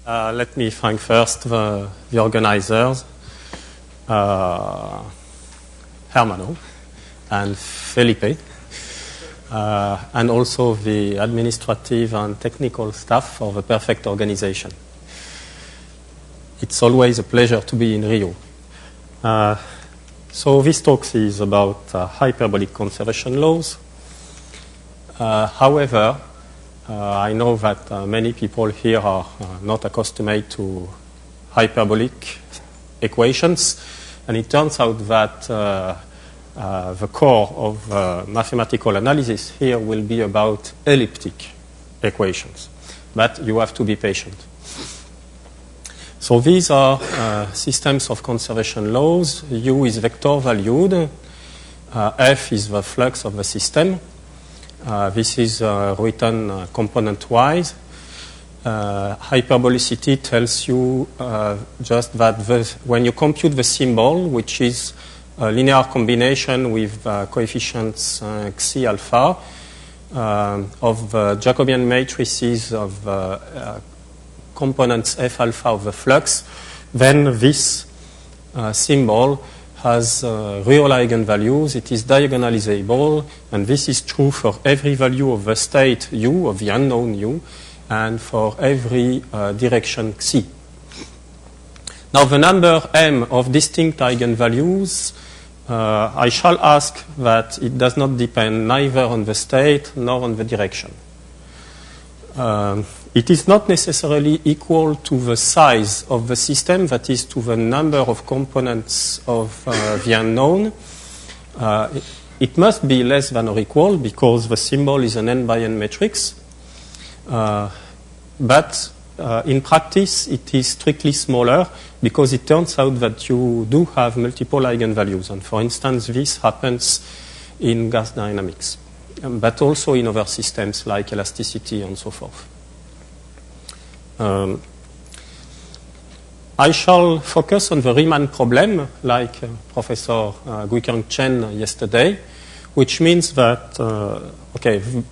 Let me thank first the organizers, Hermano and Felipe, and also the administrative and technical staff for the perfect organization. It's always a pleasure to be in Rio. So this talk is about hyperbolic conservation laws. However, I know that many people here are not accustomed to hyperbolic equations, and it turns out that the core of mathematical analysis here will be about elliptic equations, but you have to be patient. So these are systems of conservation laws. U is vector valued, F is the flux of the system. This is written component-wise. Hyperbolicity tells you just that when you compute the symbol, which is a linear combination with coefficients xi alpha of the Jacobian matrices of components f alpha of the flux, then this symbol has real eigenvalues. It is diagonalizable, and this is true for every value of the state u, of the unknown u, and for every direction xi. Now, the number m of distinct eigenvalues, I shall ask that it does not depend neither on the state nor on the direction. It is not necessarily equal to the size of the system, that is, to the number of components of the unknown. It must be less than or equal because the symbol is an n by n matrix. But in practice, it is strictly smaller because it turns out that you do have multiple eigenvalues. And for instance, this happens in gas dynamics, but also in other systems like elasticity and so forth. I shall focus on the Riemann problem, like Professor Guikang Chen yesterday, which means that,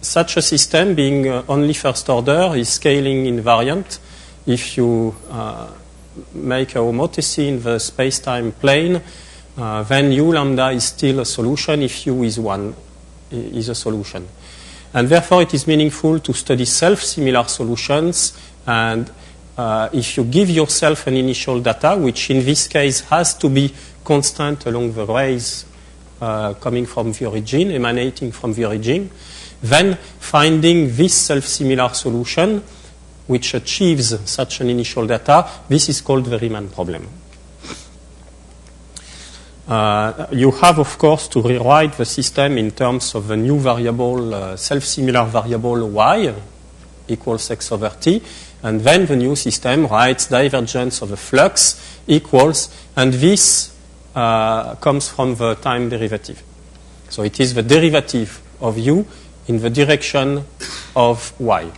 such a system being only first order is scaling invariant. If you make a homotopy in the space-time plane, then u lambda is still a solution if u is 1 is a solution. And therefore, it is meaningful to study self-similar solutions. And if you give yourself an initial data, which in this case has to be constant along the rays coming from the origin, emanating from the origin, then finding this self-similar solution, which achieves such an initial data, this is called the Riemann problem. You have, of course, to rewrite the system in terms of a new variable, self-similar variable y equals x over t, and then the new system writes divergence of the flux equals, and this comes from the time derivative. So it is the derivative of u in the direction of y.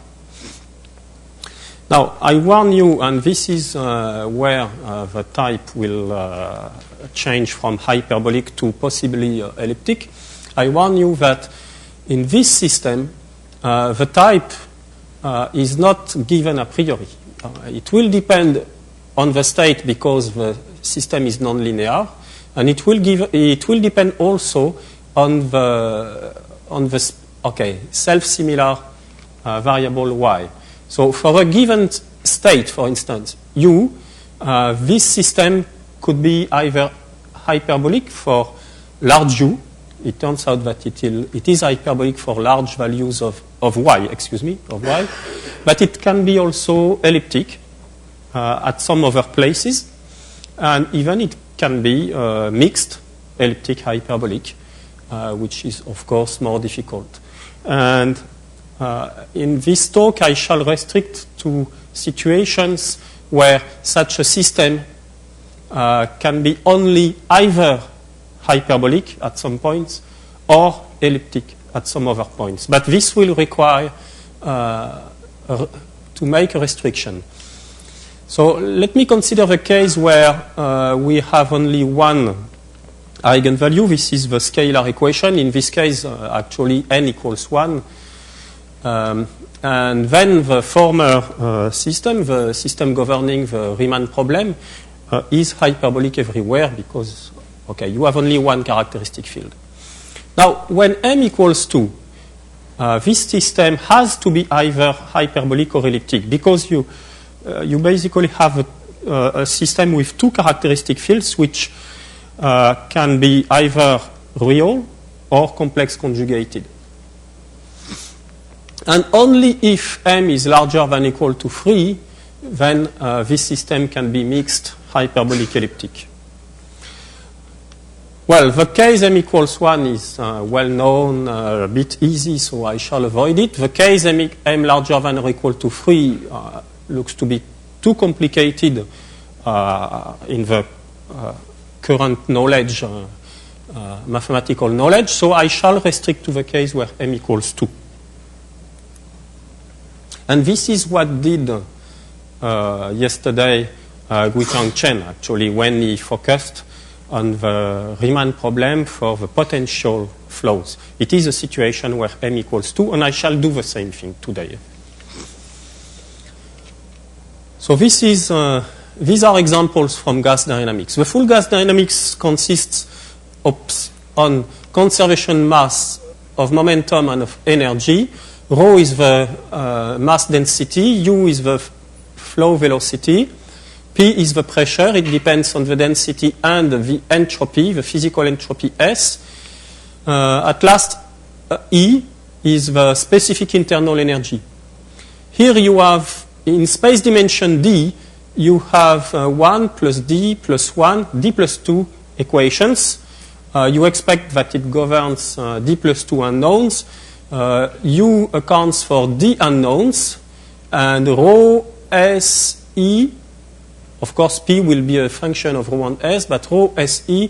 Now, I warn you, and this is where the type will change from hyperbolic to possibly elliptic. I warn you that in this system, the type is not given a priori. It will depend on the state because the system is nonlinear, and it will depend also on the self-similar variable y. So for a given state, for instance, u, this system could be either hyperbolic for large u. It turns out that it is hyperbolic for large values of y, but it can be also elliptic at some other places, and even it can be mixed elliptic hyperbolic, which is, of course, more difficult. And in this talk, I shall restrict to situations where such a system can be only either hyperbolic at some points or elliptic at some other points. But this will require to make a restriction. So let me consider the case where we have only one eigenvalue. This is the scalar equation. In this case, actually, n equals 1. And then the former system, the system governing the Riemann problem, is hyperbolic everywhere because, okay, you have only one characteristic field. Now, when m equals 2, this system has to be either hyperbolic or elliptic because you basically have a system with two characteristic fields which can be either real or complex conjugated. And only if m is larger than or equal to 3, then this system can be mixed hyperbolic elliptic. Well, the case m equals 1 is well known, a bit easy, so I shall avoid it. The case m larger than or equal to 3 looks to be too complicated in the current knowledge, mathematical knowledge, so I shall restrict to the case where m equals 2. And this is what did yesterday Guitang Chen, actually, when he focused on the Riemann problem for the potential flows. It is a situation where m equals 2, and I shall do the same thing today. So this is, these are examples from gas dynamics. The full gas dynamics consists on conservation mass of momentum and of energy. Rho is the mass density, U is the flow velocity, P is the pressure, it depends on the density and the entropy, the physical entropy S. At last, E is the specific internal energy. Here you have, in space dimension D, you have 1 plus D plus 1, D plus 2 equations. You expect that it governs D plus 2 unknowns. U accounts for D unknowns, and rho S E, of course P will be a function of rho and S, but rho S E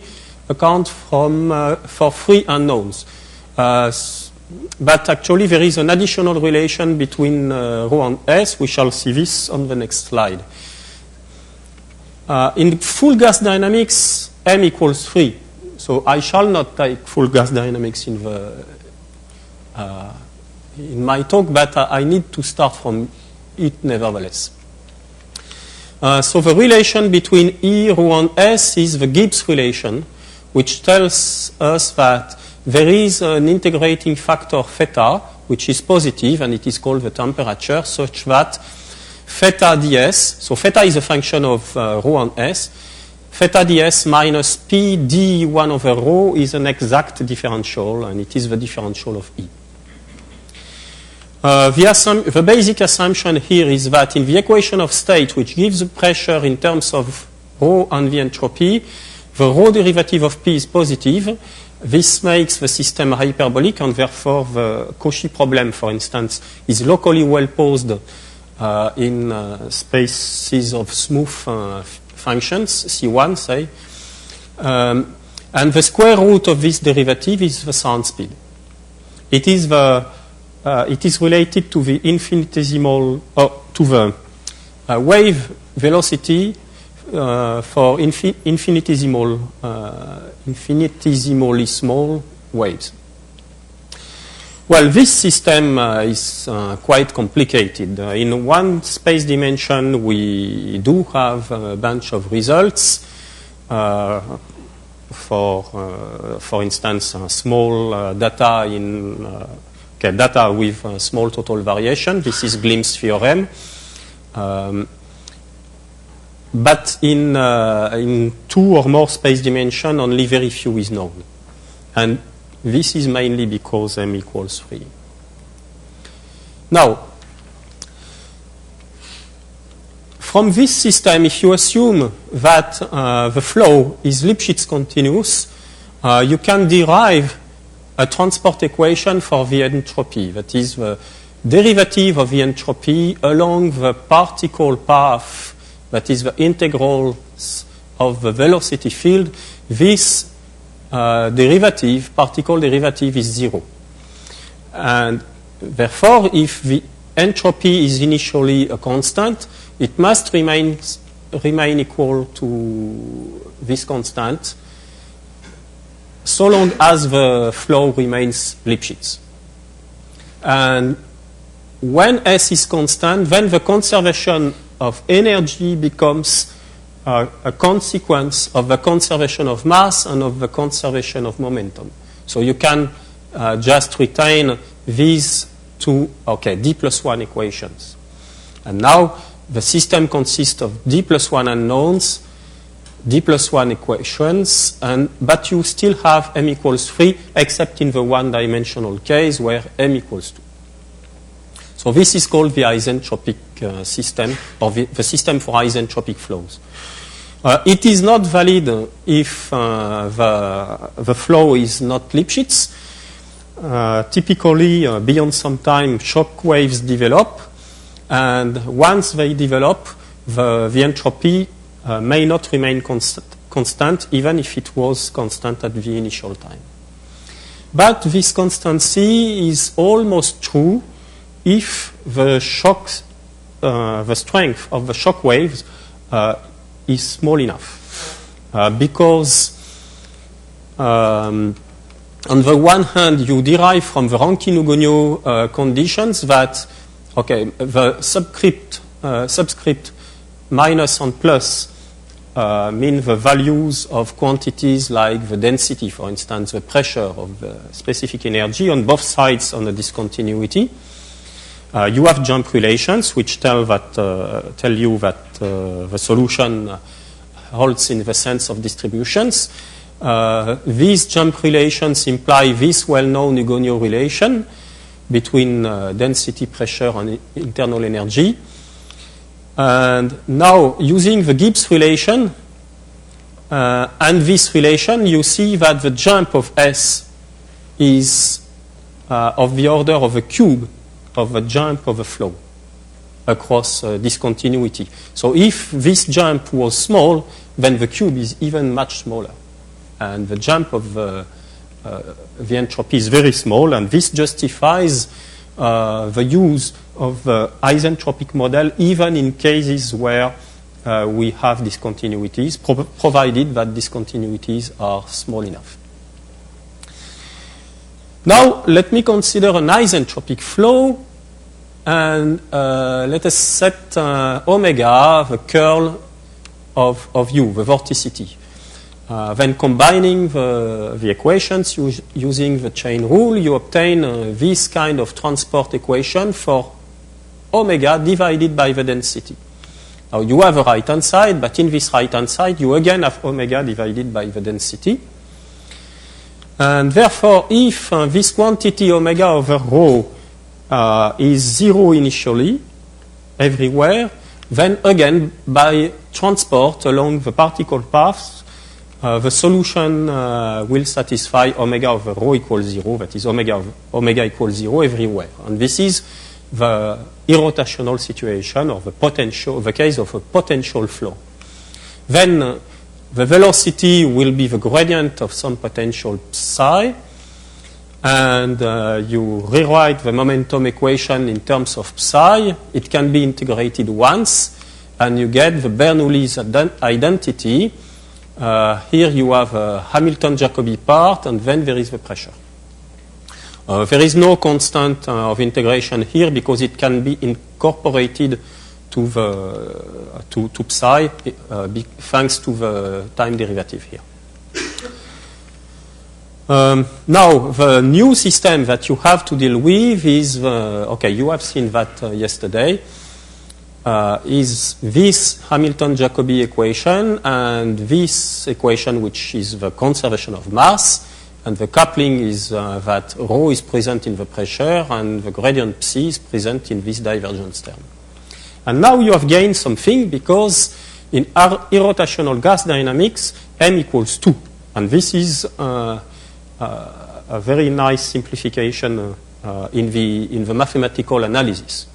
account for 3 unknowns. But actually there is an additional relation between rho and S. We shall see this on the next slide. In full gas dynamics, m equals 3. So I shall not take full gas dynamics in my talk, but I need to start from it nevertheless. So the relation between E, rho, and S is the Gibbs relation, which tells us that there is an integrating factor theta, which is positive, and it is called the temperature, such that theta ds, so theta is a function of rho and S, theta ds minus P d1 over rho is an exact differential, and it is the differential of E. The basic assumption here is that in the equation of state, which gives the pressure in terms of rho and the entropy, the rho derivative of P is positive. This makes the system hyperbolic, and therefore the Cauchy problem, for instance, is locally well posed in spaces of smooth functions, C1, say. And the square root of this derivative is the sound speed. It is related to the infinitesimal, to the wave velocity for infinitesimally small waves. Well, this system is quite complicated. In one space dimension, we do have a bunch of results. For instance, small data in data with small total variation. This is Glim's theorem. But in 2 or more space dimensions, only very few is known. And this is mainly because m equals 3. Now, from this system, if you assume that the flow is Lipschitz continuous, you can derive a transport equation for the entropy. That is the derivative of the entropy along the particle path, that is the integrals of the velocity field. This particle derivative is 0. And therefore, if the entropy is initially a constant, it must remain equal to this constant so long as the flow remains Lipschitz. And when S is constant, then the conservation of energy becomes a consequence of the conservation of mass and of the conservation of momentum. So you can just retain these two, d plus 1 equations. And now the system consists of d plus 1 unknowns, d plus 1 equations, but you still have m equals 3, except in the one-dimensional case where m equals 2. So this is called the isentropic system, or the system for isentropic flows. It is not valid if the flow is not Lipschitz. Typically, beyond some time, shock waves develop, and once they develop, the entropy may not remain constant, even if it was constant at the initial time. But this constancy is almost true if the strength of the shock waves is small enough. Because on the one hand, you derive from the Rankine-Hugoniot conditions that, the subscript minus and plus mean the values of quantities like the density, for instance, the pressure of the specific energy on both sides on the discontinuity. You have jump relations which tell you that the solution holds in the sense of distributions. These jump relations imply this well-known Hugoniot relation between density, pressure, and internal energy. And now, using the Gibbs relation and this relation, you see that the jump of S is of the order of a cube of the jump of a flow across discontinuity. So if this jump was small, then the cube is even much smaller. And the jump of the entropy is very small, and this justifies the use of the isentropic model even in cases where we have discontinuities, provided that discontinuities are small enough. Now, let me consider an isentropic flow, and let us set omega, the curl of U, the vorticity. Then combining the equations using the chain rule, you obtain this kind of transport equation for omega divided by the density. Now, you have a right-hand side, but in this right-hand side, you again have omega divided by the density. And therefore, if this quantity omega over rho is 0 initially, everywhere, then again, by transport along the particle paths, the solution will satisfy omega over rho equals 0, that is omega equals 0 everywhere. And this is the irrotational situation, or the case of a potential flow. Then the velocity will be the gradient of some potential psi, and you rewrite the momentum equation in terms of psi. It can be integrated once, and you get the Bernoulli's identity. Here you have a Hamilton-Jacobi part, and then there is the pressure. There is no constant of integration here because it can be incorporated to psi thanks to the time derivative here. Now, the new system that you have to deal with is, you have seen that yesterday, is this Hamilton-Jacobi equation and this equation, which is the conservation of mass, and the coupling is that rho is present in the pressure and the gradient psi is present in this divergence term. And now you have gained something because in irrotational gas dynamics, m equals 2. And this is a very nice simplification in the mathematical analysis.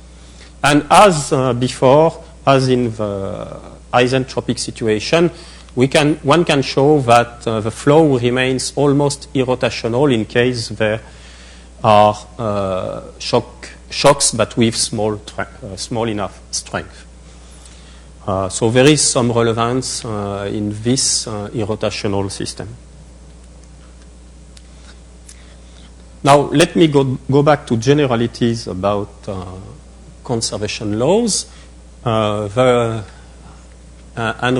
And as before, as in the isentropic situation, one can show that the flow remains almost irrotational in case there are shocks, but with small enough strength. So there is some relevance in this irrotational system. Now, let me go back to generalities about conservation laws and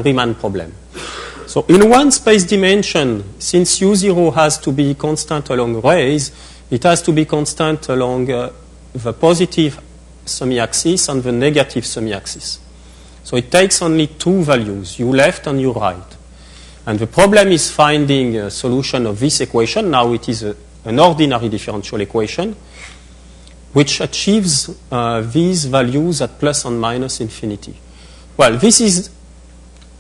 Riemann problem. So in one space dimension, since U0 has to be constant along rays, it has to be constant along the positive semi-axis and the negative semi-axis. So it takes only two values, U left and U right. And the problem is finding a solution of this equation. Now it is an ordinary differential equation which achieves these values at plus and minus infinity. Well, this is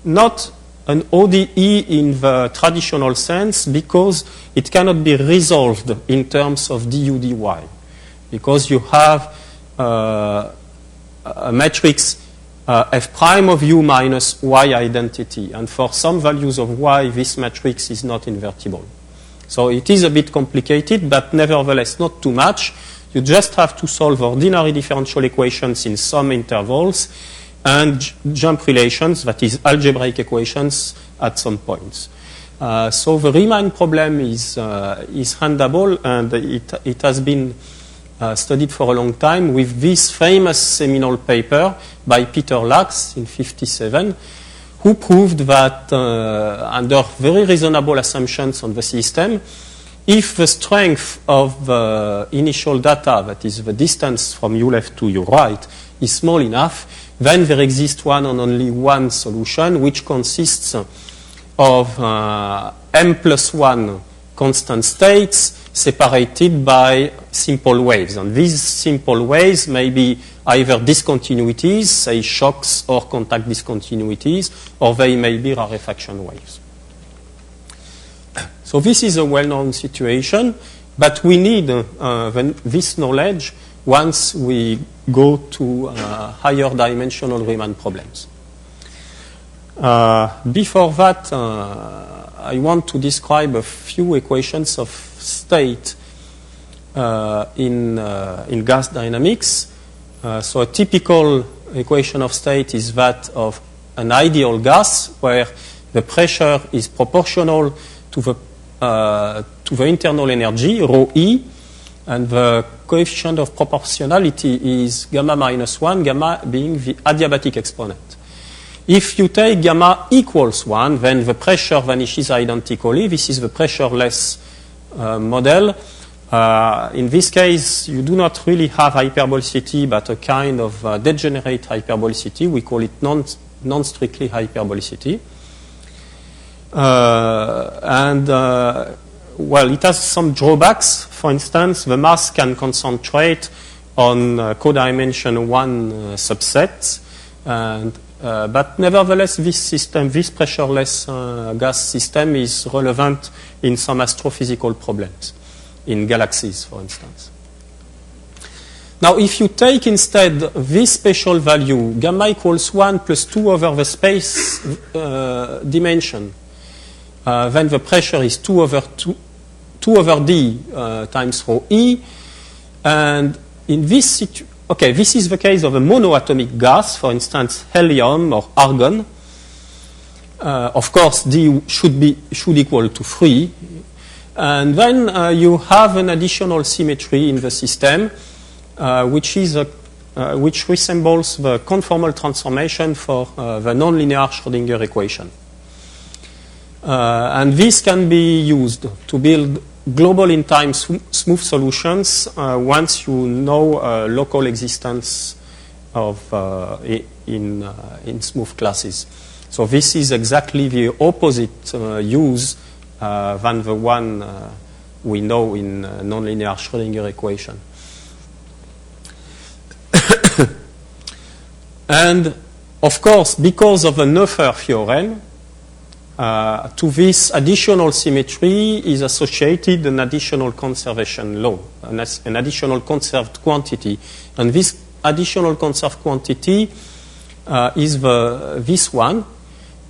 not an ODE in the traditional sense because it cannot be resolved in terms of du dy, because you have a matrix f prime of u minus y identity, and for some values of y this matrix is not invertible. So it is a bit complicated, but nevertheless not too much. You just have to solve ordinary differential equations in some intervals and jump relations, that is algebraic equations, at some points. So the Riemann problem is handable, and it has been studied for a long time with this famous seminal paper by Peter Lax in 1957, who proved that under very reasonable assumptions on the system, if the strength of the initial data, that is the distance from u left to u right, is small enough, then there exists one and only one solution, which consists of m+1 constant states separated by simple waves. And these simple waves may be either discontinuities, say shocks or contact discontinuities, or they may be rarefaction waves. So this is a well-known situation, but we need this knowledge once we go to higher dimensional Riemann problems. Before that, I want to describe a few equations of state in gas dynamics. So a typical equation of state is that of an ideal gas, where the pressure is proportional to the internal energy, rho E, and the coefficient of proportionality is gamma minus 1, gamma being the adiabatic exponent. If you take gamma equals 1, then the pressure vanishes identically. This is the pressureless model. In this case, you do not really have hyperbolicity, but a kind of degenerate hyperbolicity. We call it non-strictly hyperbolicity. Well, it has some drawbacks. For instance, the mass can concentrate on codimension 1 subsets, but nevertheless, this system, this pressureless gas system, is relevant in some astrophysical problems, in galaxies, for instance. Now, if you take instead this special value, gamma equals 1 plus 2 over the space dimension, then the pressure is 2 over d times rho E. And in this situation, okay, this is the case of a monoatomic gas, for instance, helium or argon. Of course, d should equal to 3. And then you have an additional symmetry in the system, which resembles the conformal transformation for the nonlinear Schrödinger equation. And this can be used to build global in time smooth solutions once you know local existence of in smooth classes. So this is exactly the opposite use than the one we know in nonlinear Schrödinger equation. And of course, because of the Neuffer theorem, to this additional symmetry is associated an additional conservation law, an additional conserved quantity. And this additional conserved quantity is this one,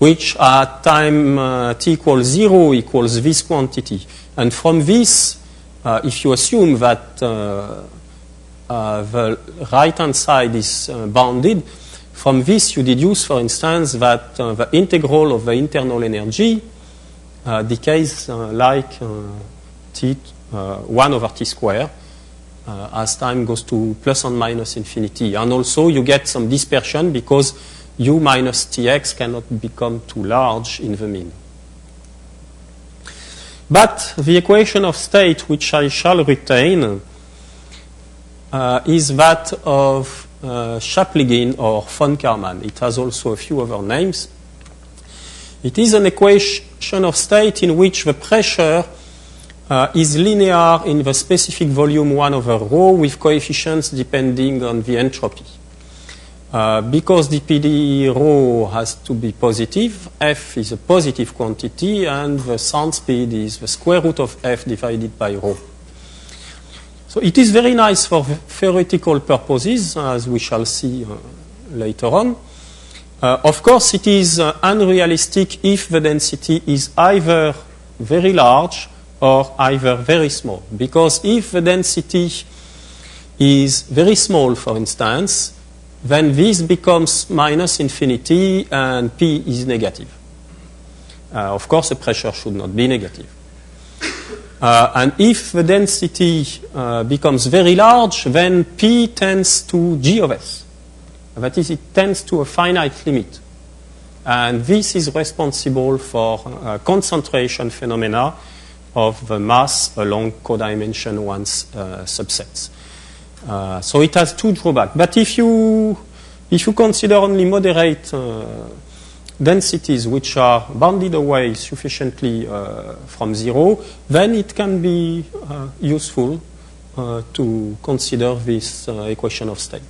which at time t equals 0 equals this quantity. And from this, if you assume that the right-hand side is bounded, from this, you deduce, for instance, that the integral of the internal energy decays like t 1 over t squared as time goes to plus and minus infinity. And also you get some dispersion because u minus tx cannot become too large in the mean. But the equation of state which I shall retain is that of Chaplygin or von Karman. It has also a few other names. It is an equation of state in which the pressure is linear in the specific volume 1 over rho with coefficients depending on the entropy. Because dpd rho has to be positive, f is a positive quantity, and the sound speed is the square root of f divided by rho. So it is very nice for theoretical purposes, as we shall see later on. Of course, it is unrealistic if the density is either very large or either very small. Because if the density is very small, for instance, then this becomes minus infinity and P is negative. Of course, the pressure should not be negative. And if the density becomes very large, then P tends to G of S. That is, it tends to a finite limit. And this is responsible for concentration phenomena of the mass along codimension 1 subsets. So it has two drawbacks. But if you consider only moderate densities which are bounded away sufficiently from zero, then it can be useful to consider this equation of state.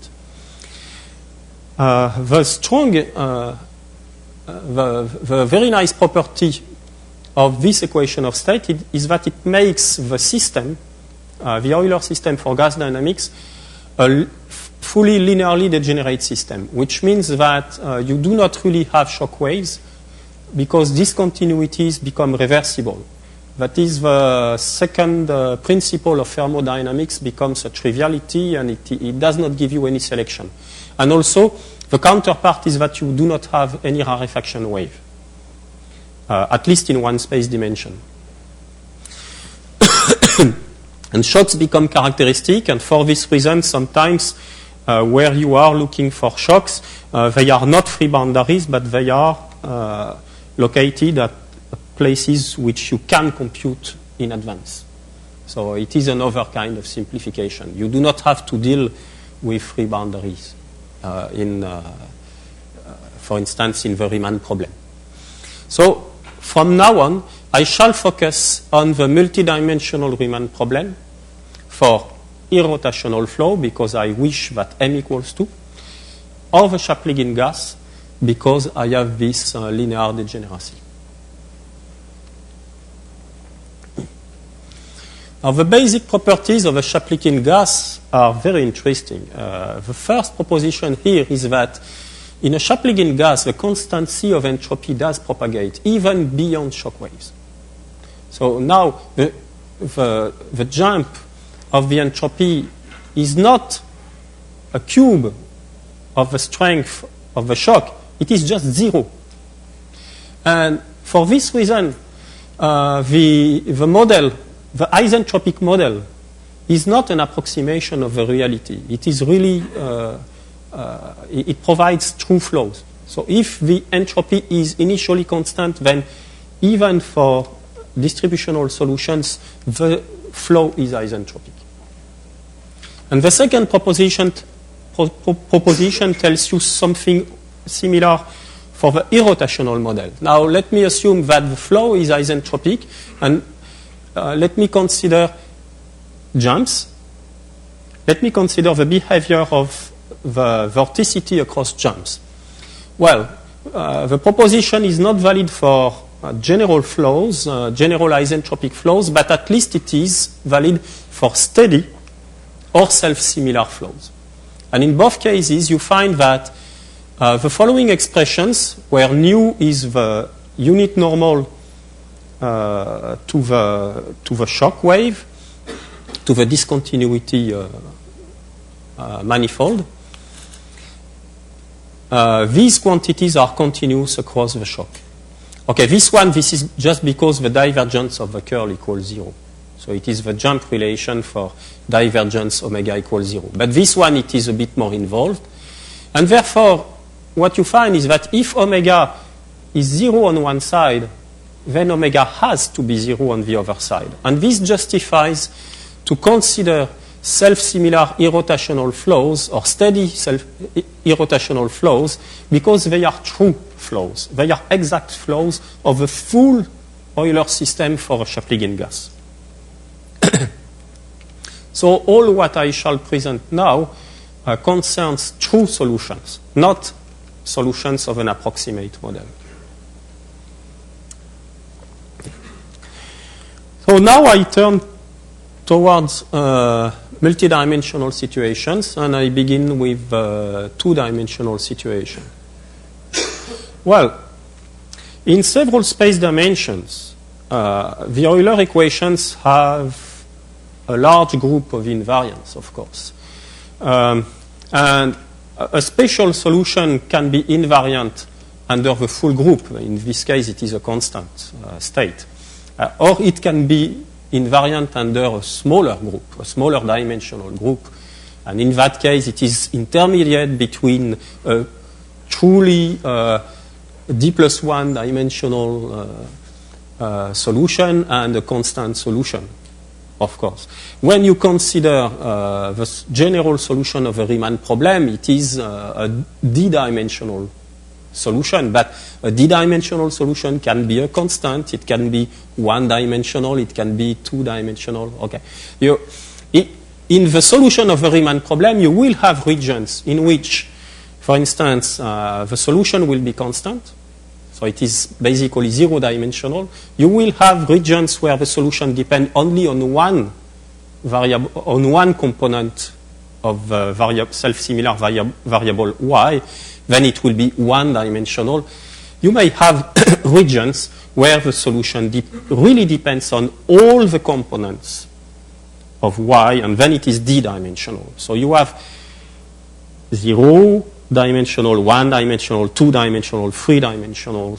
The very nice property of this equation of state is that it makes the system, the Euler system for gas dynamics, a fully linearly degenerate system, which means that you do not really have shock waves because discontinuities become reversible. That is, the second principle of thermodynamics becomes a triviality, and it does not give you any selection. And also, the counterpart is that you do not have any rarefaction wave, at least in one space dimension. And shocks become characteristic, and for this reason, sometimes where you are looking for shocks, they are not free boundaries, but they are located at places which you can compute in advance. So it is another kind of simplification. You do not have to deal with free boundaries for instance, in the Riemann problem. So from now on, I shall focus on the multidimensional Riemann problem for irrotational flow, because I wish that m equals 2, or the Chaplygin gas, because I have this linear degeneracy. Now, the basic properties of a Chaplygin gas are very interesting. The first proposition here is that in a Chaplygin gas, the constancy of entropy does propagate even beyond shock waves. So now the jump of the entropy is not a cube of the strength of the shock, it is just 0. And for this reason, the model, the isentropic model, is not an approximation of the reality. It is really, it provides true flows. So if the entropy is initially constant, then even for distributional solutions, the flow is isentropic. And the second proposition tells you something similar for the irrotational model. Now, let me assume that the flow is isentropic, and let me consider jumps. Let me consider the behavior of the vorticity across jumps. Well, the proposition is not valid for general flows, general isentropic flows, but at least it is valid for steady or self-similar flows. And in both cases, you find that the following expressions, where nu is the unit normal to the shock wave, to the discontinuity manifold, these quantities are continuous across the shock. Okay, this is just because the divergence of the curl equals 0. So it is the jump relation for divergence omega equals 0. But this one, it is a bit more involved. And therefore, what you find is that if omega is 0 on one side, then omega has to be 0 on the other side. And this justifies to consider self-similar irrotational flows or steady irrotational flows because they are true flows. They are exact flows of a full Euler system for a Chaplygin gas. So all what I shall present now concerns true solutions, not solutions of an approximate model. So now I turn towards multidimensional situations, and I begin with two-dimensional situation. Well, in several space dimensions, the Euler equations have a large group of invariants, of course. And a special solution can be invariant under the full group. In this case, it is a constant state. Or it can be invariant under a smaller group, a smaller dimensional group. And in that case, it is intermediate between a truly d+1 dimensional solution and a constant solution, of course. When you consider the general solution of a Riemann problem, it is a d-dimensional solution, but a d-dimensional solution can be a constant, it can be one-dimensional, it can be two-dimensional. Okay. In the solution of a Riemann problem, you will have regions in which, for instance, the solution will be constant, so it is basically zero-dimensional. You will have regions where the solution depends only on one variable, on one component of the self-similar variable y. Then it will be one-dimensional. You may have regions where the solution really depends on all the components of y, and then it is d-dimensional. So you have zero-dimensional, one-dimensional, two-dimensional, three-dimensional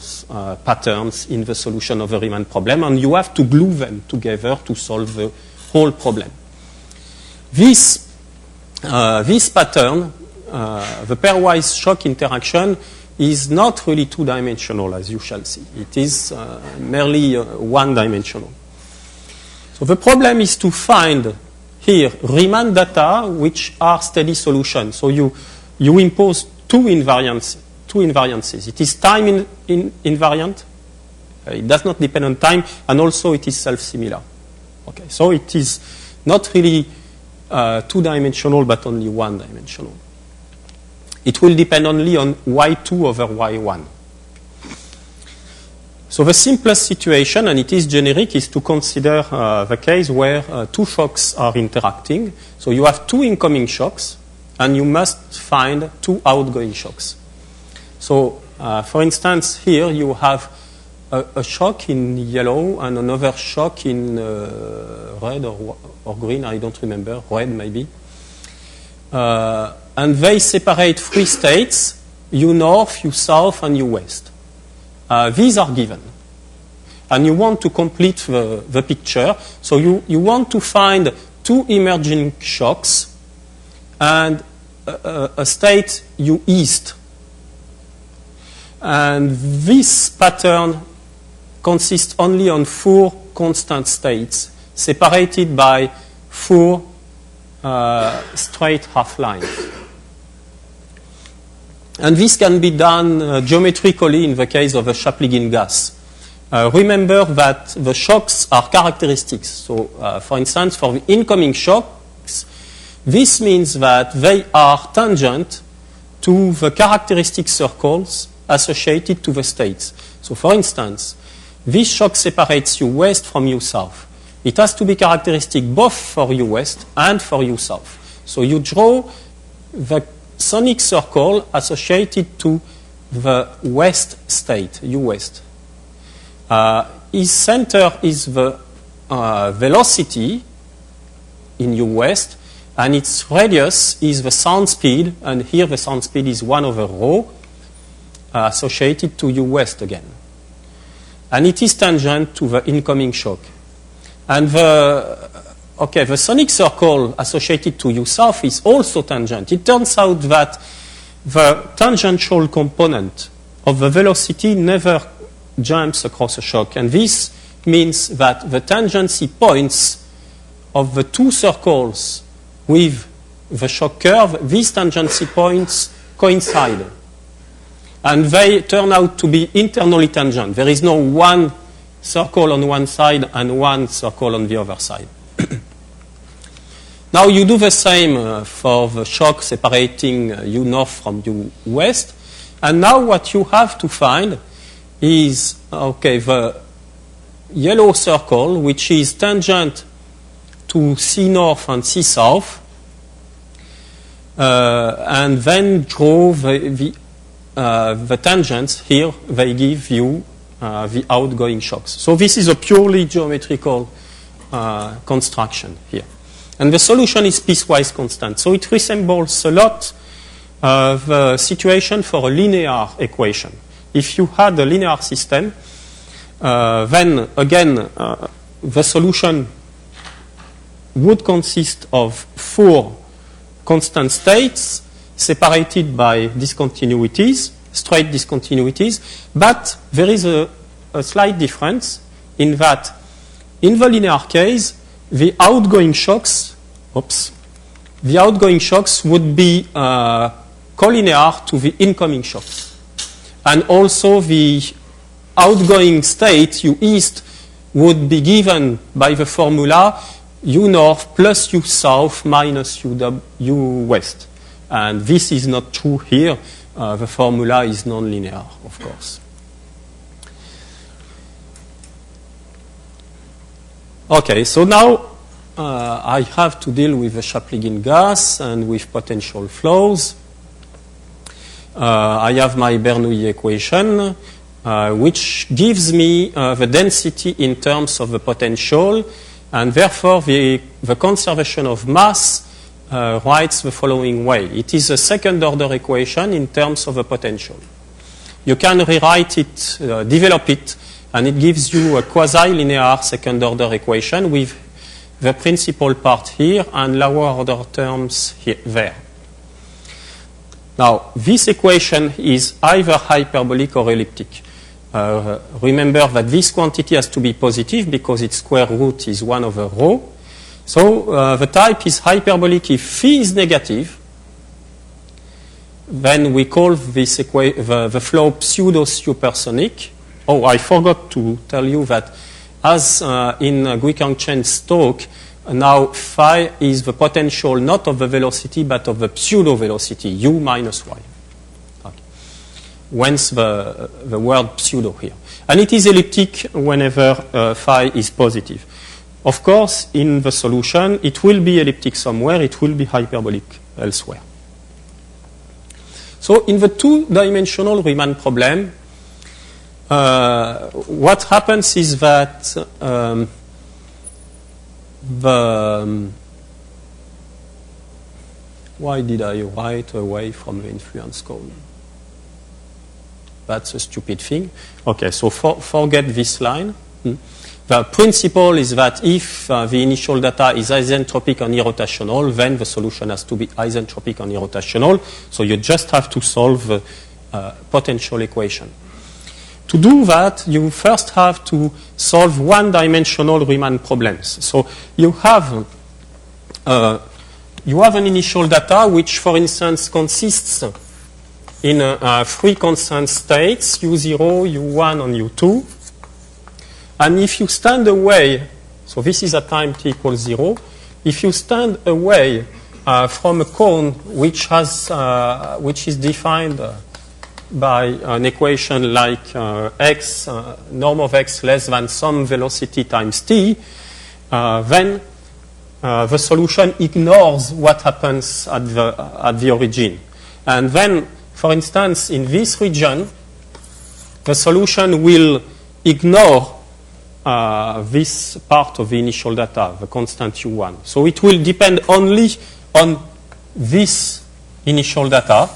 patterns in the solution of a Riemann problem, and you have to glue them together to solve the whole problem. This pattern, the pairwise shock interaction, is not really two-dimensional, as you shall see. It is merely one-dimensional. So the problem is to find here Riemann data which are steady solutions. So you impose two invariances. It is time invariant. It does not depend on time, and also it is self-similar. Okay, so it is not really two-dimensional, but only one-dimensional. It will depend only on y2 over y1. So the simplest situation, and it is generic, is to consider the case where two shocks are interacting. So you have two incoming shocks, and you must find two outgoing shocks. So, for instance, here you have a shock in yellow and another shock in red or green, I don't remember, red maybe. And they separate three states, U north, U south, and U west. These are given. And you want to complete the picture. So you want to find two emerging shocks and a state U east. And this pattern consists only on four constant states separated by four straight half lines. And this can be done geometrically in the case of a Chaplygin gas. Remember that the shocks are characteristics. So, for instance, for the incoming shocks, this means that they are tangent to the characteristic circles associated to the states. So, for instance, this shock separates U west from U south. It has to be characteristic both for U west and for U south. So you draw the sonic circle associated to the west state, U west. Its center is the velocity in U west, and its radius is the sound speed, and here the sound speed is 1 over rho, associated to U west again. And it is tangent to the incoming shock. And the sonic circle associated to u south is also tangent. It turns out that the tangential component of the velocity never jumps across a shock. And this means that the tangency points of the two circles with the shock curve, these tangency points coincide. And they turn out to be internally tangent. There is no one circle on one side and one circle on the other side. Now you do the same for the shock separating u north from u west. And now what you have to find is, the yellow circle, which is tangent to C north and C south, and then draw the tangents here. They give you the outgoing shocks. So this is a purely geometrical construction here. And the solution is piecewise constant. So it resembles a lot the situation for a linear equation. If you had a linear system, then again the solution would consist of 4 constant states separated by discontinuities, straight discontinuities, but there is a slight difference in that in the linear case, the outgoing shocks would be collinear to the incoming shocks. And also the outgoing state, u east, would be given by the formula u north plus u south minus u west. And this is not true here. The formula is nonlinear, of course. Okay, so now I have to deal with the Chaplygin gas and with potential flows. I have my Bernoulli equation, which gives me the density in terms of the potential, and therefore the conservation of mass writes the following way. It is a second-order equation in terms of the potential. You can rewrite it, develop it, and it gives you a quasi-linear second-order equation with the principal part here and lower-order terms here, there. Now, this equation is either hyperbolic or elliptic. Remember that this quantity has to be positive because its square root is 1 over rho. So the type is hyperbolic if phi is negative. Then we call this the flow pseudo-supersonic. Oh, I forgot to tell you that as in Guiquang-Chen's talk, now phi is the potential not of the velocity but of the pseudo-velocity, u minus y. Okay. Whence the word pseudo here. And it is elliptic whenever phi is positive. Of course, in the solution, it will be elliptic somewhere, it will be hyperbolic elsewhere. So in the two-dimensional Riemann problem, what happens is that why did I write away from the influence cone? That's a stupid thing. Okay, so forget this line. The principle is that if the initial data is isentropic and irrotational, then the solution has to be isentropic and irrotational. So you just have to solve the potential equation. To do that, you first have to solve one-dimensional Riemann problems. So you have an initial data which, for instance, consists in 3 constant states, u0, u1, and u2. And if you stand away, so this is at time t equals 0, if you stand away from a cone which is defined by an equation like x, norm of x less than some velocity times t, then the solution ignores what happens at the origin. And then, for instance, in this region, the solution will ignore this part of the initial data, the constant u1. So it will depend only on this initial data.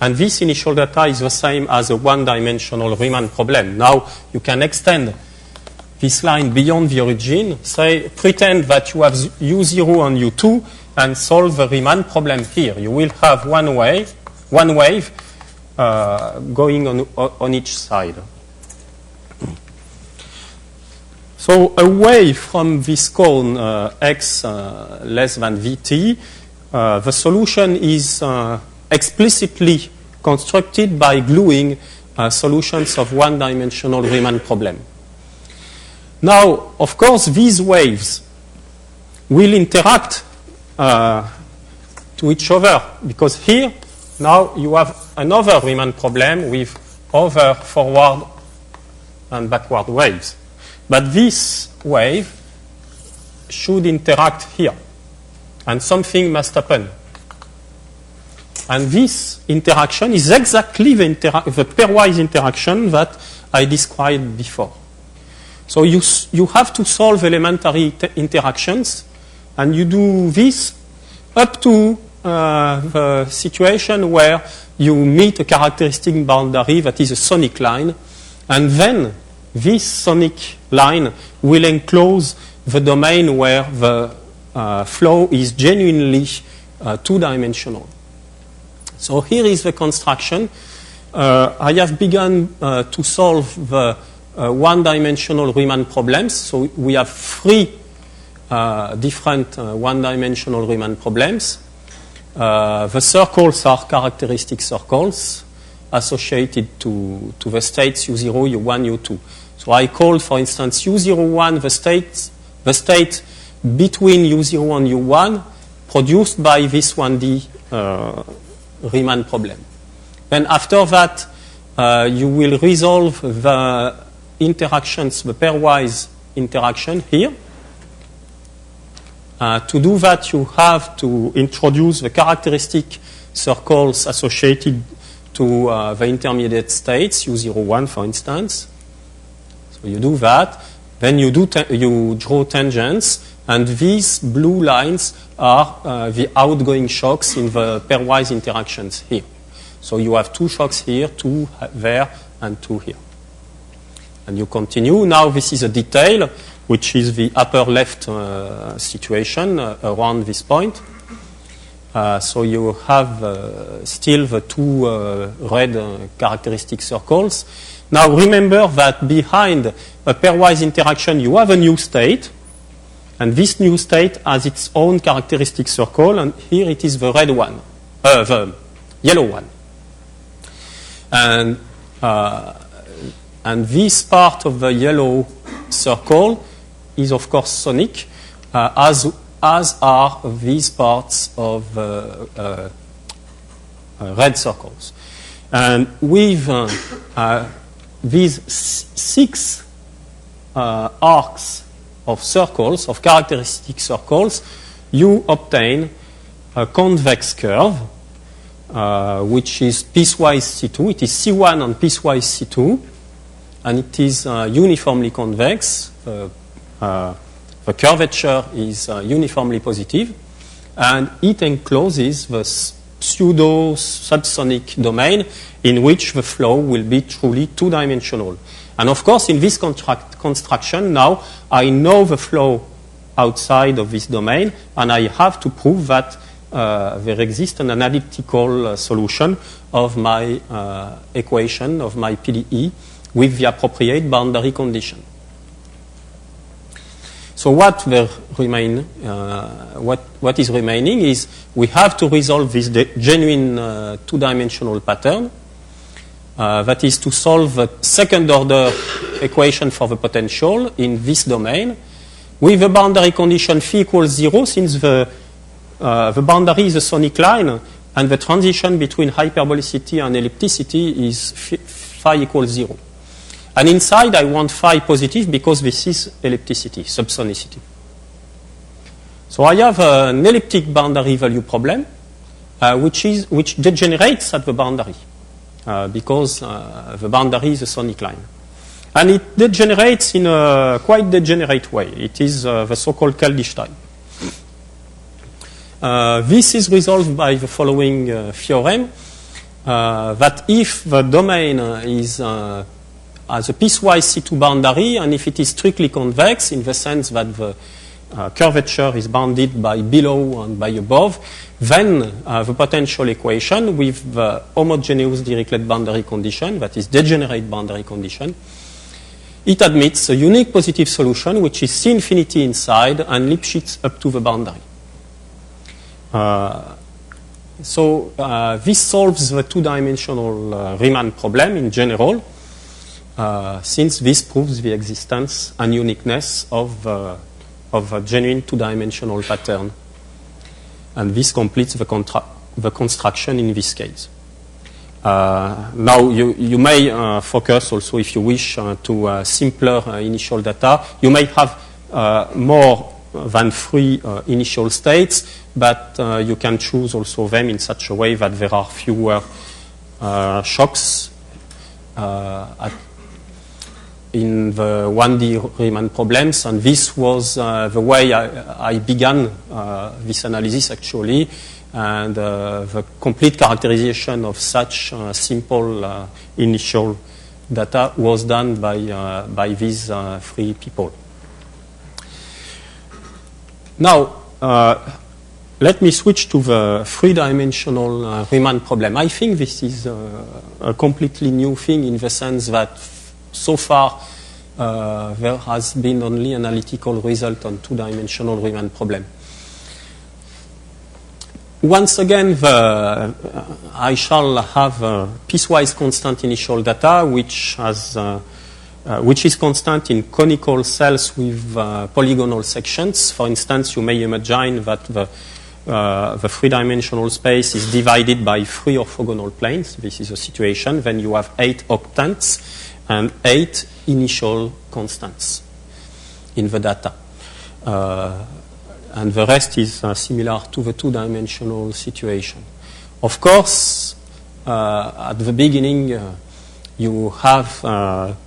And this initial data is the same as a one-dimensional Riemann problem. Now you can extend this line beyond the origin, say, pretend that you have U0 and U2 and solve the Riemann problem here. You will have one wave going on each side. So away from this cone x less than vt, the solution is explicitly constructed by gluing solutions of one-dimensional Riemann problem. Now, of course, these waves will interact to each other, because here, now you have another Riemann problem with other forward and backward waves. But this wave should interact here, and something must happen. And this interaction is exactly the pairwise interaction that I described before. So you have to solve elementary interactions, and you do this up to the situation where you meet a characteristic boundary that is a sonic line, and then this sonic line will enclose the domain where the flow is genuinely two-dimensional. So here is the construction. I have begun to solve the one-dimensional Riemann problems. So we have three different one-dimensional Riemann problems. The circles are characteristic circles associated to the states U0, U1, U2. So I called, for instance, U01 the state between U0 and U1 produced by this 1D Riemann problem. Then after that, you will resolve the interactions, the pairwise interaction here. To do that, you have to introduce the characteristic circles associated to the intermediate states, U01, for instance. So you do that. Then you draw tangents, and these blue lines are the outgoing shocks in the pairwise interactions here. So you have two shocks here, two there, and two here. And you continue. Now this is a detail, which is the upper left situation around this point. So you have still the two red characteristic circles. Now remember that behind a pairwise interaction you have a new state, and this new state has its own characteristic circle, and here it is the red one, the yellow one. And this part of the yellow circle is of course sonic, as are these parts of red circles. And with these six arcs of circles, of characteristic circles, you obtain a convex curve, which is piecewise C2. It is C1 on piecewise C2, and it is uniformly convex. The curvature is uniformly positive, and it encloses the pseudo-subsonic domain in which the flow will be truly two-dimensional. And of course, in this construction, now I know the flow outside of this domain, and I have to prove that there exists an analytical solution of my equation, of my PDE, with the appropriate boundary condition. So what is remaining is we have to resolve this genuine two-dimensional pattern. That is to solve the second-order equation for the potential in this domain with the boundary condition phi equals 0, since the boundary is a sonic line and the transition between hyperbolicity and ellipticity is phi equals 0. And inside, I want phi positive because this is ellipticity, subsonicity. So I have an elliptic boundary value problem, which degenerates at the boundary because the boundary is a sonic line. And it degenerates in a quite degenerate way. It is the so-called Kaldich type. This is resolved by the following theorem, that if the domain is as a piecewise C2 boundary, and if it is strictly convex in the sense that the curvature is bounded by below and by above, then the potential equation with the homogeneous Dirichlet boundary condition, that is degenerate boundary condition, it admits a unique positive solution which is C infinity inside and Lipschitz up to the boundary. So this solves the two-dimensional Riemann problem in general, since this proves the existence and uniqueness of a genuine two-dimensional pattern. And this completes the construction in this case. Now, you may focus also, if you wish, to simpler initial data. You may have more than 3 initial states, but you can choose also them in such a way that there are fewer shocks in the 1D Riemann problems. And this was the way I began this analysis, actually. And the complete characterization of such simple initial data was done by these 3 people. Now, let me switch to the 3-dimensional Riemann problem. I think this is a completely new thing in the sense that so far there has been only analytical result on 2-dimensional Riemann problem. Once again, I shall have piecewise constant initial data, which is constant in conical cells with polygonal sections. For instance, you may imagine that the 3-dimensional space is divided by 3 orthogonal planes. This is a situation. Then you have 8 octants and 8 initial constants in the data. And the rest is similar to the 2-dimensional situation. Of course, at the beginning, you have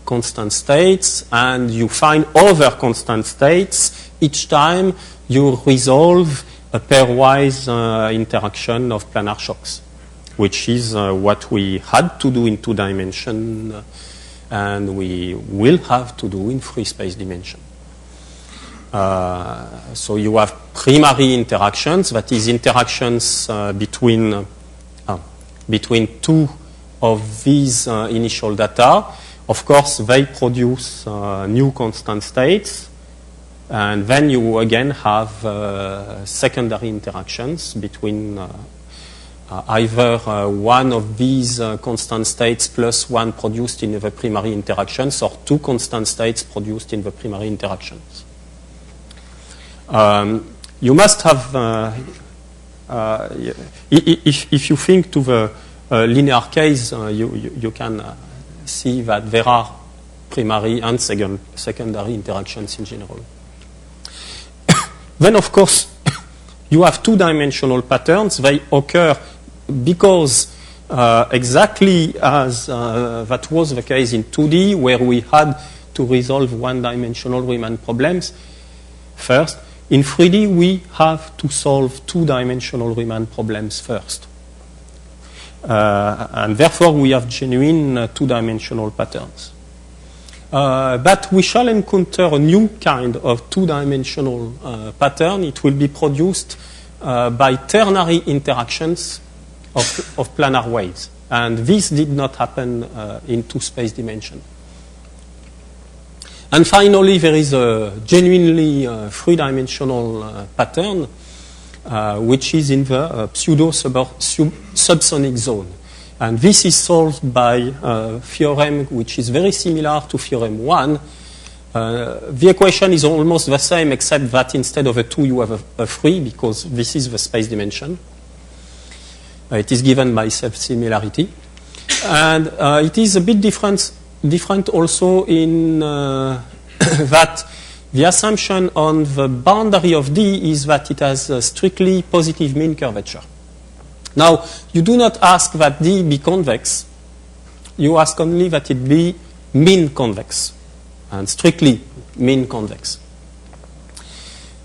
constant states, and you find other constant states each time you resolve a pairwise interaction of planar shocks, which is what we had to do in 2 dimension, and we will have to do in 3 space dimension. So you have primary interactions, that is interactions between 2 of these initial data. Of course, they produce new constant states, and then you again have secondary interactions between either one of these constant states plus one produced in the primary interactions, or 2 constant states produced in the primary interactions. You must have, if you think to the linear case, you can see that there are primary and secondary interactions in general. Then, of course, you have 2-dimensional patterns. They occur because exactly as that was the case in 2D, where we had to resolve 1-dimensional Riemann problems first. In 3D, we have to solve 2-dimensional Riemann problems first. And therefore, we have genuine 2-dimensional patterns. But we shall encounter a new kind of 2-dimensional pattern. It will be produced by ternary interactions of planar waves. And this did not happen in 2 space dimension. And finally, there is a genuinely 3-dimensional pattern, which is in the pseudo-subsonic zone. And this is solved by a theorem which is very similar to theorem 1. The equation is almost the same, except that instead of a 2, you have a 3, because this is the space dimension. It is given by self-similarity. And it is a bit different also in that the assumption on the boundary of D is that it has a strictly positive mean curvature. Now, you do not ask that D be convex. You ask only that it be mean convex, and strictly mean convex.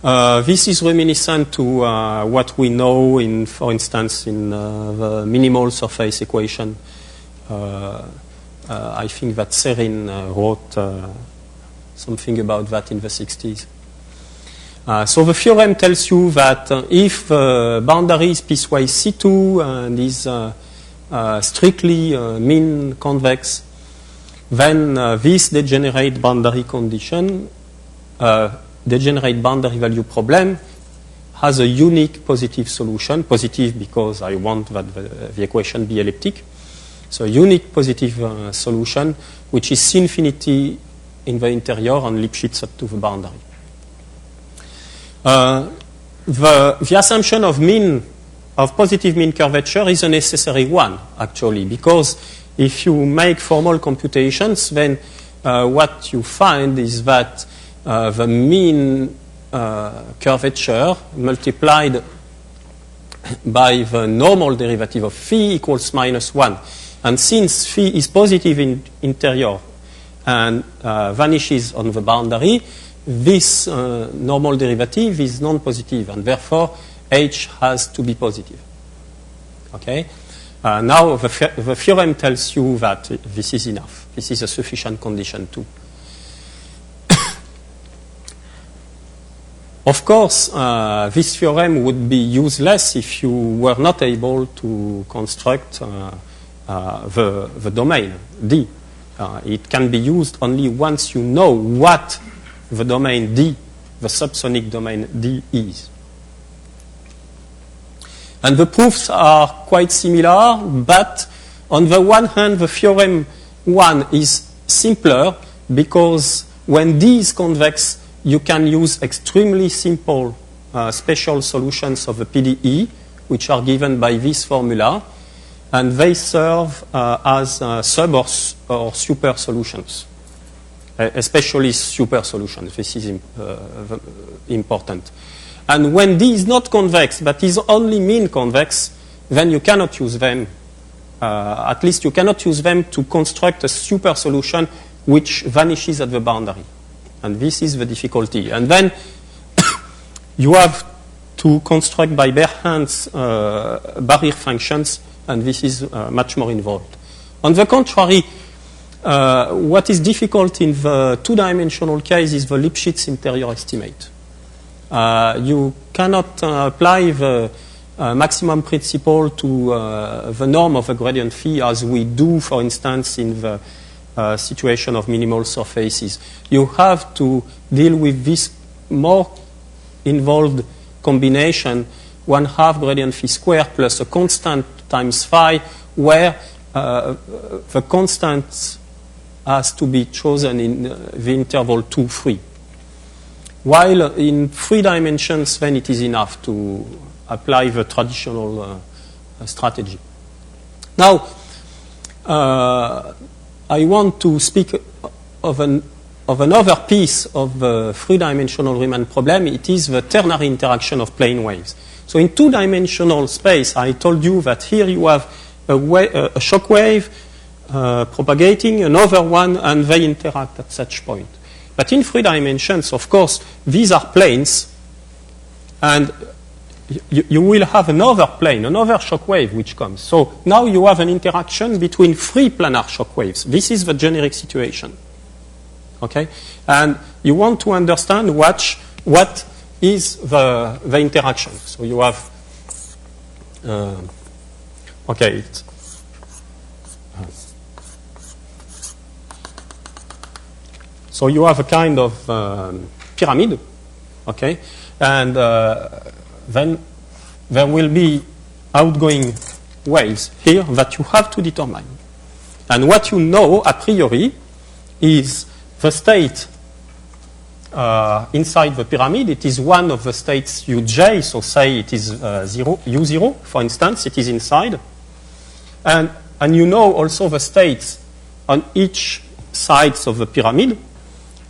This is reminiscent to what we know, for instance, in the minimal surface equation I think that Serrin wrote something about that in the 60s. So the theorem tells you that if the boundary is piecewise C2 and is strictly mean convex, then this degenerate boundary condition, degenerate boundary value problem, has a unique positive solution. Positive because I want that the equation be elliptic. So a unique positive solution, which is C infinity in the interior and Lipschitz up to the boundary. The assumption of positive mean curvature is a necessary one, actually, because if you make formal computations, then what you find is that the mean curvature multiplied by the normal derivative of phi equals -1. And since phi is positive in interior and vanishes on the boundary, this normal derivative is non-positive, and therefore h has to be positive. Okay? Now the theorem tells you that this is enough. This is a sufficient condition too. Of course, this theorem would be useless if you were not able to construct the domain D. It can be used only once you know what the domain D, the subsonic domain D is. And the proofs are quite similar, but on the one hand, the theorem 1 is simpler because when D is convex, you can use extremely simple special solutions of the PDE, which are given by this formula, and they serve as sub or super solutions, especially super solutions. This is important. And when D is not convex, but is only mean convex, then you cannot use them. At least you cannot use them to construct a super solution which vanishes at the boundary. And this is the difficulty. And then you have to construct by bare hands barrier functions, and this is much more involved. On the contrary, what is difficult in the two-dimensional case is the Lipschitz interior estimate. You cannot apply the maximum principle to the norm of a gradient phi as we do, for instance, in the situation of minimal surfaces. You have to deal with this more involved combination, 1/2 gradient phi squared plus a constant times phi, where the constant has to be chosen in the interval 2, 3. While in 3 dimensions, then it is enough to apply the traditional strategy. Now, I want to speak of another piece of the 3-dimensional Riemann problem. It is the ternary interaction of plane waves. So in 2-dimensional space, I told you that here you have a shock wave propagating, another one, and they interact at such point. But in 3 dimensions, of course, these are planes, and you will have another plane, another shock wave which comes. So now you have an interaction between 3 planar shock waves. This is the generic situation. Okay? And you want to understand what is the interaction. So you have, okay, so you have a kind of pyramid, okay, and then there will be outgoing waves here that you have to determine. And what you know a priori is the state inside the pyramid. It is one of the states uj, so say it is u0, for instance, it is inside. And you know also the states on each sides of the pyramid.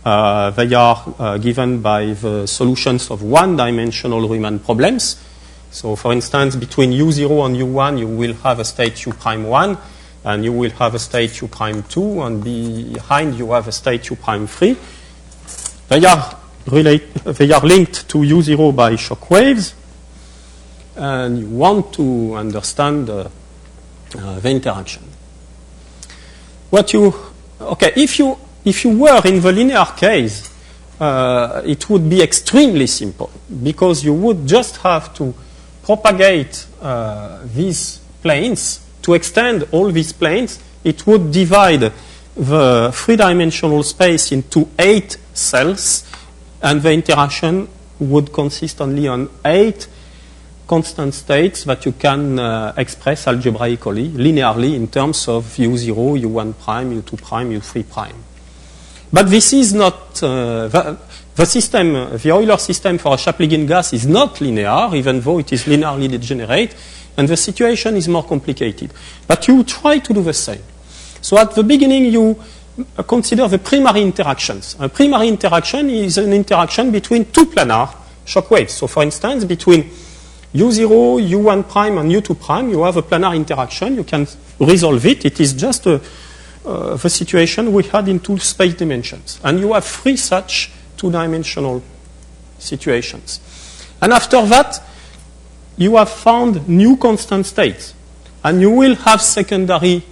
They are given by the solutions of 1-dimensional Riemann problems. So, for instance, between u0 and u1, you will have a state u'1, and you will have a state u'2, and behind you have a state u'3. They are linked to u0 by shock waves, and you want to understand the interaction. if you were in the linear case, it would be extremely simple because you would just have to propagate these planes. To extend all these planes, it would divide the three-dimensional space into 8 cells, and the interaction would consist only on 8 constant states that you can express algebraically, linearly, in terms of u0, u1 prime, u2 prime, u3 prime. But this is not, the Euler system for a Chaplygin gas is not linear, even though it is linearly degenerate, and the situation is more complicated. But you try to do the same. So at the beginning, you consider the primary interactions. A primary interaction is an interaction between two planar shock waves. So for instance, between u0, u1 prime, and u2 prime, you have a planar interaction. You can resolve it. It is just the situation we had in two space dimensions. And you have 3 such two-dimensional situations. And after that, you have found new constant states. And you will have secondary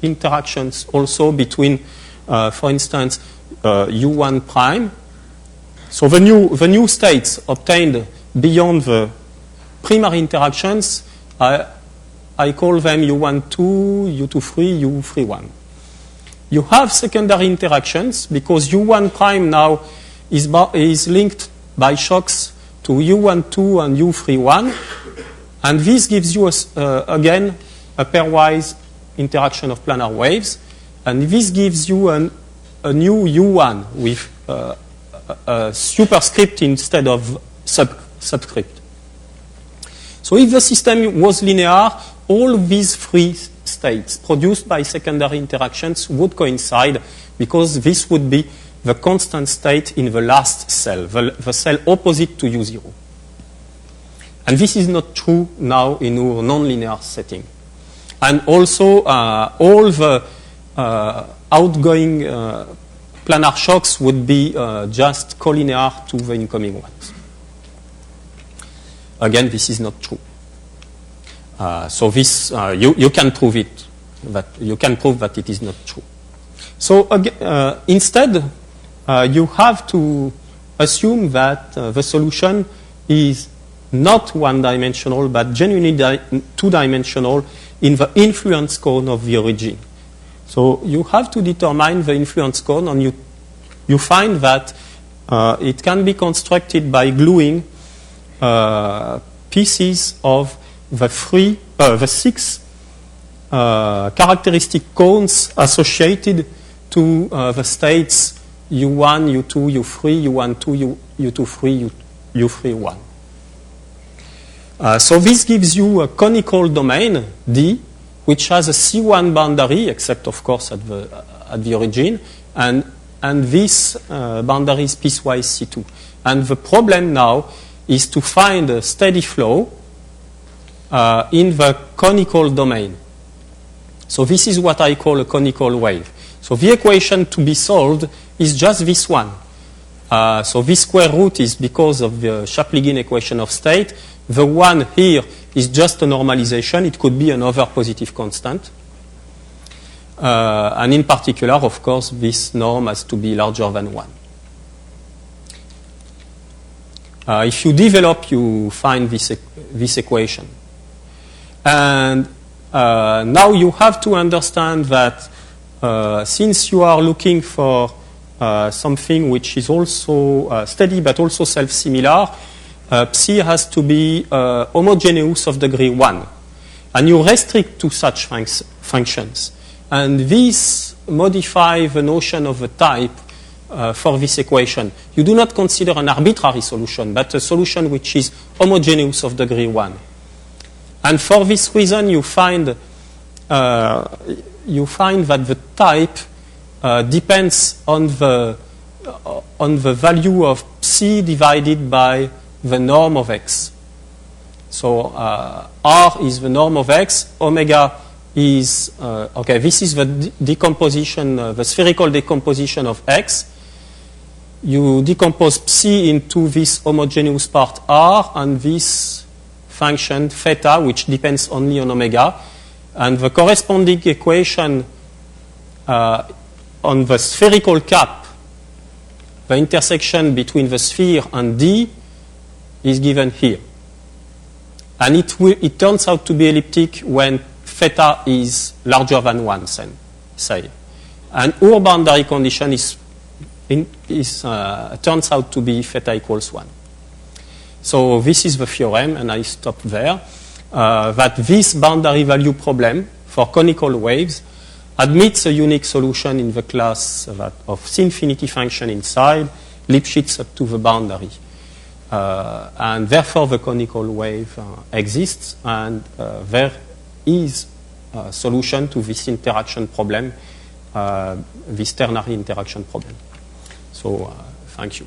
interactions also between, for instance, u1 prime. So the new states obtained beyond the primary interactions, I call them u1,2, u2,3, u3,1. You have secondary interactions because u1 prime now is linked by shocks to u1,2 and u3,1, and this gives you again a pairwise interaction of planar waves, and this gives you a new u1 with a superscript instead of subscript. So if the system was linear, all these 3 states produced by secondary interactions would coincide because this would be the constant state in the last cell, the cell opposite to u0. And this is not true now in our nonlinear setting. And also, all the outgoing planar shocks would be just collinear to the incoming ones. Again, this is not true. So this, you can prove it, that you can prove that it is not true. So instead, you have to assume that the solution is not one-dimensional, but genuinely two-dimensional in the influence cone of the origin. So you have to determine the influence cone, and you find that it can be constructed by gluing pieces of the 6 characteristic cones associated to the states u1, u2, u3, u1,2, u2,3, u3,1. So this gives you a conical domain, D, which has a C1 boundary, except, of course, at the origin, and this boundary is piecewise C2. And the problem now is to find a steady flow in the conical domain. So this is what I call a conical wave. So the equation to be solved is just this one. So this square root is because of the Chaplygin equation of state. The one here is just a normalization. It could be another positive constant. And in particular, of course, this norm has to be larger than 1. If you develop, you find this equation. And now you have to understand that since you are looking for something which is also steady but also self-similar, psi has to be homogeneous of degree 1. And you restrict to such functions. And this modifies the notion of the type for this equation. You do not consider an arbitrary solution, but a solution which is homogeneous of degree 1. And for this reason, you find that the type depends on the value of psi divided by the norm of x. So R is the norm of x. Omega is this is the decomposition, the spherical decomposition of x. You decompose psi into this homogeneous part R and this function theta, which depends only on omega, and the corresponding equation on the spherical cap, the intersection between the sphere and D is given here. And it turns out to be elliptic when theta is larger than 1, say. And our boundary condition turns out to be theta equals 1. So this is the theorem, and I stop there, that this boundary value problem for conical waves admits a unique solution in the class of infinity function inside, Lipschitz up to the boundary. And therefore, the conical wave exists, and there is a solution to this interaction problem, this ternary interaction problem. So, thank you.